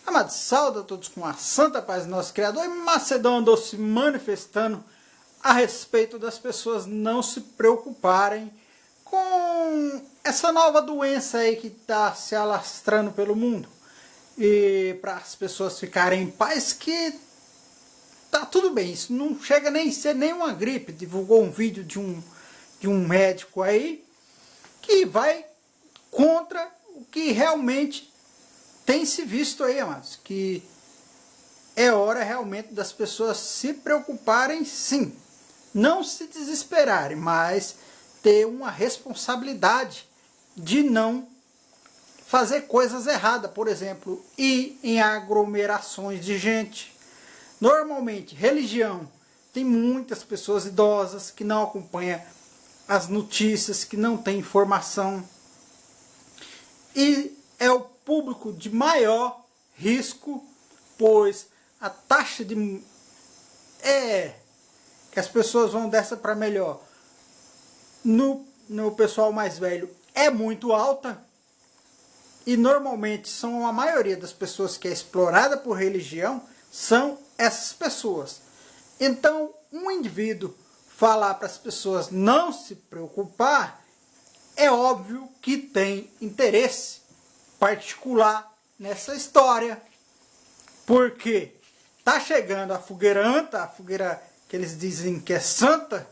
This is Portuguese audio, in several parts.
Amados, saúde a todos com a santa paz do nosso Criador. E Macedão andou se manifestando a respeito das pessoas não se preocuparem com essa nova doença aí que está se alastrando pelo mundo. E para as pessoas ficarem em paz que tá tudo bem, isso não chega nem a ser nenhuma gripe. Divulgou um vídeo de um médico aí que vai contra o que realmente tem se visto aí, amados, que é hora realmente das pessoas se preocuparem, sim, não se desesperarem, mas ter uma responsabilidade de não fazer coisas erradas, por exemplo, ir em aglomerações de gente. Normalmente, religião, tem muitas pessoas idosas que não acompanham as notícias, que não tem informação, e é o público de maior risco, pois a taxa de que as pessoas vão dessa para melhor no pessoal mais velho é muito alta, e normalmente são a maioria das pessoas que é explorada por religião são essas pessoas. Então, um indivíduo falar para as pessoas não se preocupar, é óbvio que tem interesse particular nessa história, porque tá chegando a fogueira anta, a fogueira que eles dizem que é santa,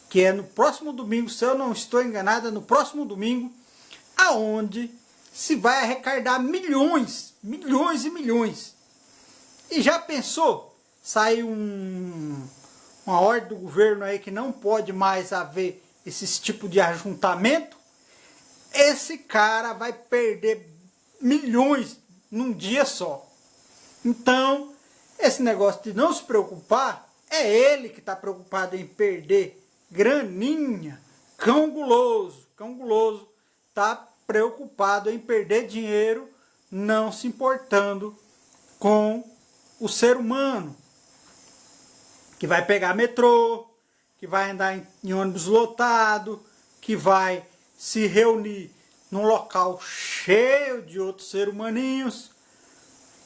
que é no próximo domingo, se eu não estou enganado, é no próximo domingo, aonde se vai arrecadar milhões, milhões e milhões. E já pensou, saiu uma ordem do governo aí que não pode mais haver esse tipo de ajuntamento? Esse cara vai perder milhões num dia só. Então, esse negócio de não se preocupar, é ele que está preocupado em perder graninha. Cão guloso está preocupado em perder dinheiro, não se importando com o ser humano, que vai pegar metrô, que vai andar em ônibus lotado, que vai se reunir num local cheio de outros seres humaninhos.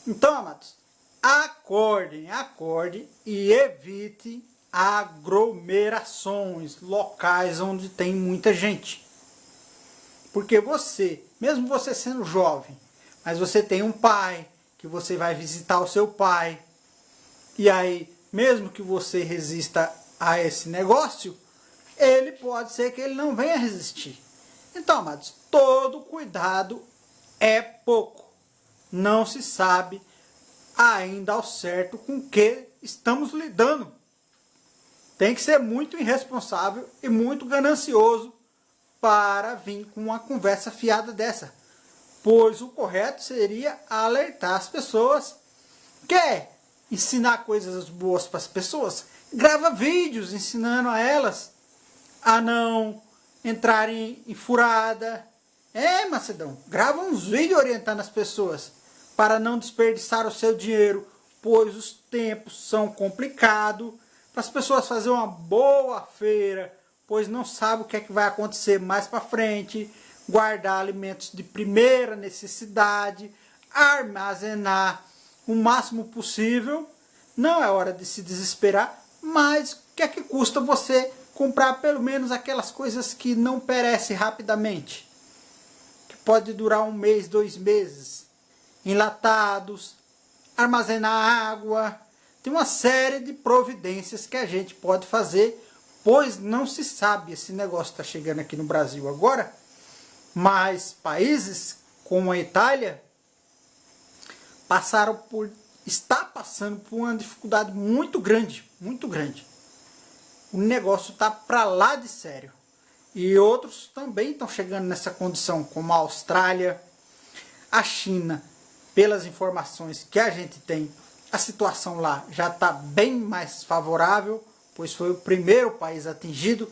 Então, amados, acordem e evite aglomerações, locais onde tem muita gente. Porque você, mesmo você sendo jovem, mas você tem um pai, que você vai visitar o seu pai, e aí, mesmo que você resista a esse negócio, ele pode ser que ele não venha resistir. Então, amados, todo cuidado é pouco. Não se sabe ainda ao certo com que estamos lidando. Tem que ser muito irresponsável e muito ganancioso para vir com uma conversa fiada dessa. Pois o correto seria alertar as pessoas. Quer ensinar coisas boas para as pessoas? Grava vídeos ensinando a elas a não entrarem em furada. Macedão, grava uns vídeos orientando as pessoas para não desperdiçar o seu dinheiro, pois os tempos são complicados, para as pessoas fazerem uma boa feira, pois não sabe o que é que vai acontecer mais para frente, guardar alimentos de primeira necessidade, armazenar o máximo possível. Não é hora de se desesperar, mas o que é que custa você comprar pelo menos aquelas coisas que não perecem rapidamente, que pode durar 1 mês, 2 meses, enlatados, armazenar água. Tem uma série de providências que a gente pode fazer, pois não se sabe, esse negócio está chegando aqui no Brasil agora, mas países como a Itália está passando por uma dificuldade muito grande, muito grande. O negócio está para lá de sério. E outros também estão chegando nessa condição, como a Austrália, a China. Pelas informações que a gente tem, a situação lá já está bem mais favorável, pois foi o primeiro país atingido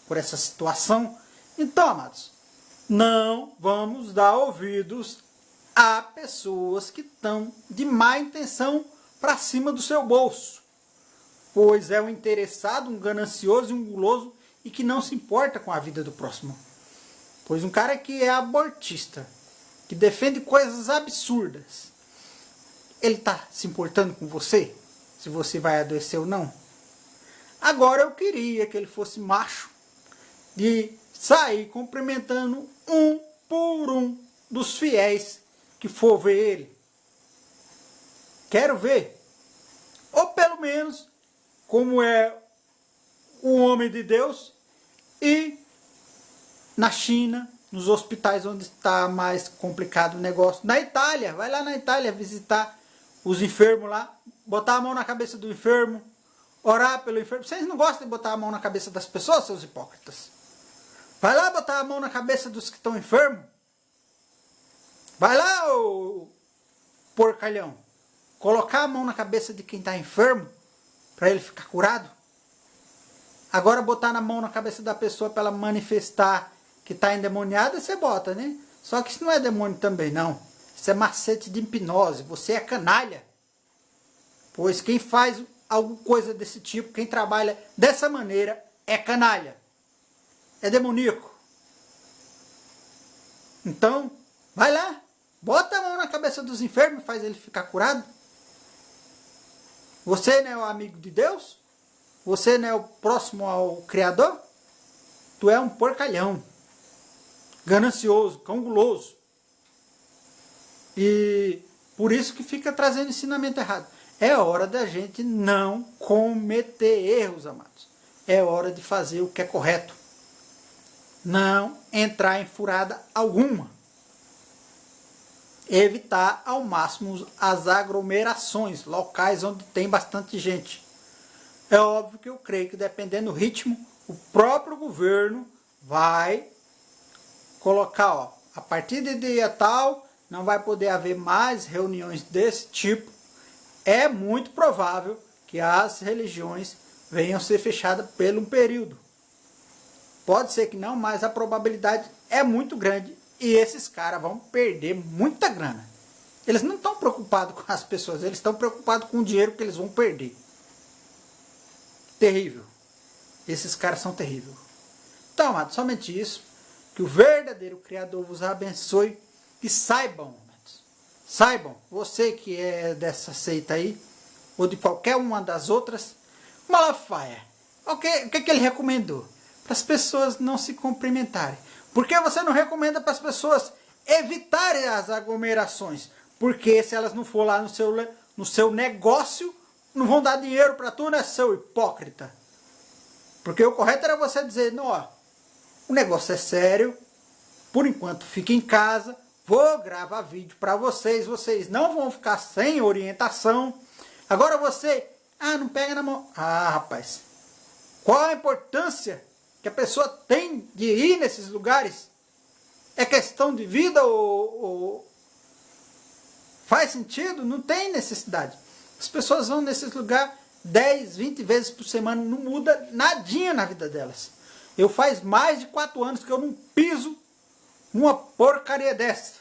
por essa situação. Então, amados, não vamos dar ouvidos a pessoas que estão de má intenção para cima do seu bolso, pois é um interessado, um ganancioso e um guloso e que não se importa com a vida do próximo. Pois um cara que é abortista, que defende coisas absurdas, ele está se importando com você? Se você vai adoecer ou não? Agora eu queria que ele fosse macho de sair cumprimentando um por um dos fiéis que for ver ele. Quero ver. Ou pelo menos, como é o homem de Deus, e na China, nos hospitais onde está mais complicado o negócio. Na Itália, vai lá na Itália visitar os enfermos lá, botar a mão na cabeça do enfermo, orar pelo enfermo. Vocês não gostam de botar a mão na cabeça das pessoas, seus hipócritas? Vai lá botar a mão na cabeça dos que estão enfermos. Vai lá, ô porcalhão, colocar a mão na cabeça de quem está enfermo para ele ficar curado. Agora botar na mão na cabeça da pessoa para ela manifestar que está endemoniada, você bota, né? Só que isso não é demônio também, não. Isso é macete de hipnose. Você é canalha. Pois quem faz alguma coisa desse tipo, quem trabalha dessa maneira, é canalha. É demoníaco. Então, vai lá. Bota a mão na cabeça dos enfermos e faz ele ficar curado. Você não é o amigo de Deus? Você não é o próximo ao Criador? Tu é um porcalhão. Ganancioso, cão guloso. E por isso que fica trazendo ensinamento errado. É hora da gente não cometer erros, amados. É hora de fazer o que é correto. Não entrar em furada alguma. Evitar ao máximo as aglomerações, locais onde tem bastante gente. É óbvio que eu creio que dependendo do ritmo, o próprio governo vai colocar, ó, a partir de dia tal, não vai poder haver mais reuniões desse tipo. É muito provável que as religiões venham a ser fechadas por um período. Pode ser que não, mas a probabilidade é muito grande e esses caras vão perder muita grana. Eles não estão preocupados com as pessoas, eles estão preocupados com o dinheiro que eles vão perder. Terrível. Esses caras são terríveis. Então, amado, somente isso. Que o verdadeiro Criador vos abençoe. E saibam, amados, saibam, você que é dessa seita aí, ou de qualquer uma das outras, Malafaia, o que ele recomendou? Para as pessoas não se cumprimentarem. Por que você não recomenda para as pessoas evitarem as aglomerações? Porque se elas não for lá no seu negócio, não vão dar dinheiro para tu, né, seu hipócrita? Porque o correto era você dizer, não, ó, o negócio é sério, por enquanto fique em casa, vou gravar vídeo para vocês, vocês não vão ficar sem orientação. Agora você, não pega na mão. Rapaz, qual a importância que a pessoa tem de ir nesses lugares? É questão de vida ou faz sentido? Não tem necessidade. As pessoas vão nesses lugares 10, 20 vezes por semana, não muda nadinha na vida delas. Eu faz mais de 4 anos que eu não piso uma porcaria dessa.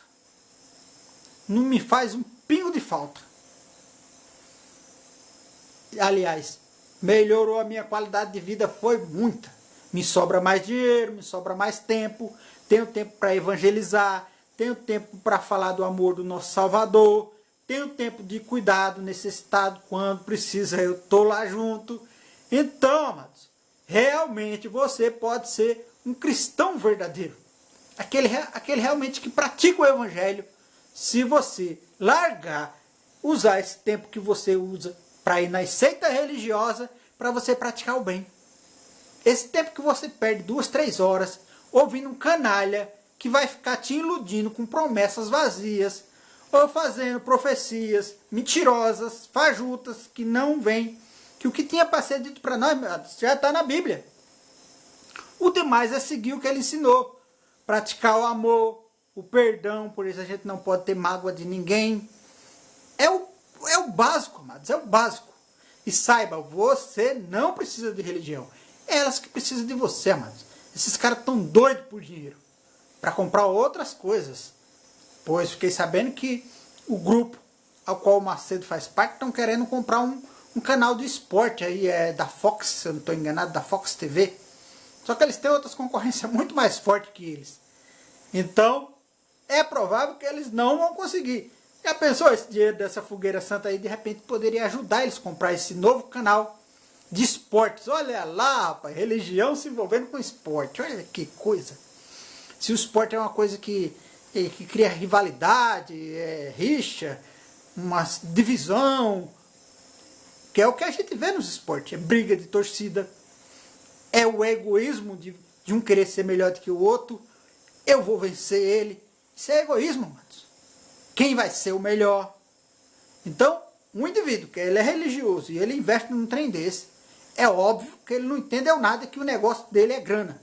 Não me faz um pingo de falta. Aliás, melhorou a minha qualidade de vida, foi muita. Me sobra mais dinheiro, me sobra mais tempo, tenho tempo para evangelizar, tenho tempo para falar do amor do nosso Salvador, tenho tempo de cuidar do necessitado, quando precisa eu estou lá junto. Então, amados, realmente você pode ser um cristão verdadeiro. Aquele realmente que pratica o evangelho, se você largar, usar esse tempo que você usa para ir nas seitas religiosas, para você praticar o bem. Esse tempo que você perde 2, 3 horas ouvindo um canalha que vai ficar te iludindo com promessas vazias, ou fazendo profecias mentirosas, fajutas, que não vêm, que o que tinha para ser dito para nós já está na Bíblia. O demais é seguir o que ele ensinou, praticar o amor, o perdão, por isso a gente não pode ter mágoa de ninguém. É o básico, amados, é o básico. E saiba, você não precisa de religião. É elas que precisam de você, amados. Esses caras estão doidos por dinheiro para comprar outras coisas. Pois fiquei sabendo que o grupo ao qual o Macedo faz parte estão querendo comprar um canal de esporte aí, da Fox, se eu não estou enganado, da Fox TV. Só que eles têm outras concorrências muito mais fortes que eles. Então, é provável que eles não vão conseguir. Já pensou esse dinheiro dessa fogueira santa aí, de repente poderia ajudar eles a comprar esse novo canal de esportes. Olha lá, rapaz, religião se envolvendo com esporte. Olha que coisa. Se o esporte é uma coisa que cria rivalidade, rixa, uma divisão, que é o que a gente vê nos esportes. É briga de torcida, é o egoísmo de um querer ser melhor do que o outro. Eu vou vencer ele. Isso é egoísmo, amados. Quem vai ser o melhor? Então, um indivíduo que ele é religioso e ele investe num trem desse, é óbvio que ele não entendeu nada, que o negócio dele é grana.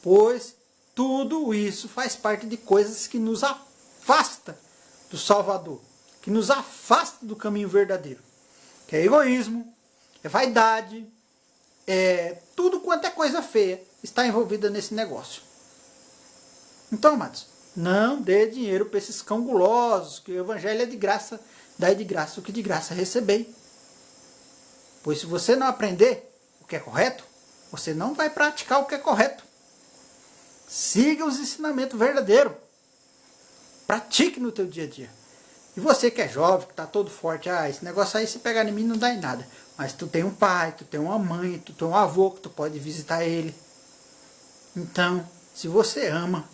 Pois tudo isso faz parte de coisas que nos afasta do Salvador, que nos afasta do caminho verdadeiro. Que é egoísmo, é vaidade, tudo quanto é coisa feia está envolvida nesse negócio. Então, amados, não dê dinheiro para esses cão gulosos, que o evangelho é de graça, dai de graça o que de graça recebei. Pois se você não aprender o que é correto, você não vai praticar o que é correto. Siga os ensinamentos verdadeiros. Pratique no teu dia a dia. E você que é jovem, que está todo forte, esse negócio aí se pegar em mim não dá em nada. Mas tu tem um pai, tu tem uma mãe, tu tem um avô que tu pode visitar ele. Então, se você ama,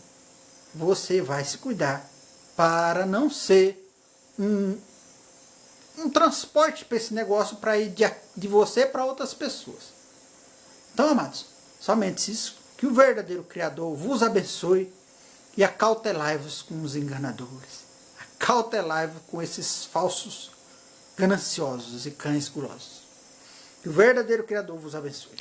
você vai se cuidar para não ser um transporte para esse negócio, para ir de você para outras pessoas. Então, amados, somente isso, que o verdadeiro Criador vos abençoe e acautelai-vos com os enganadores. Acautelai-vos com esses falsos gananciosos e cães gulosos. Que o verdadeiro Criador vos abençoe.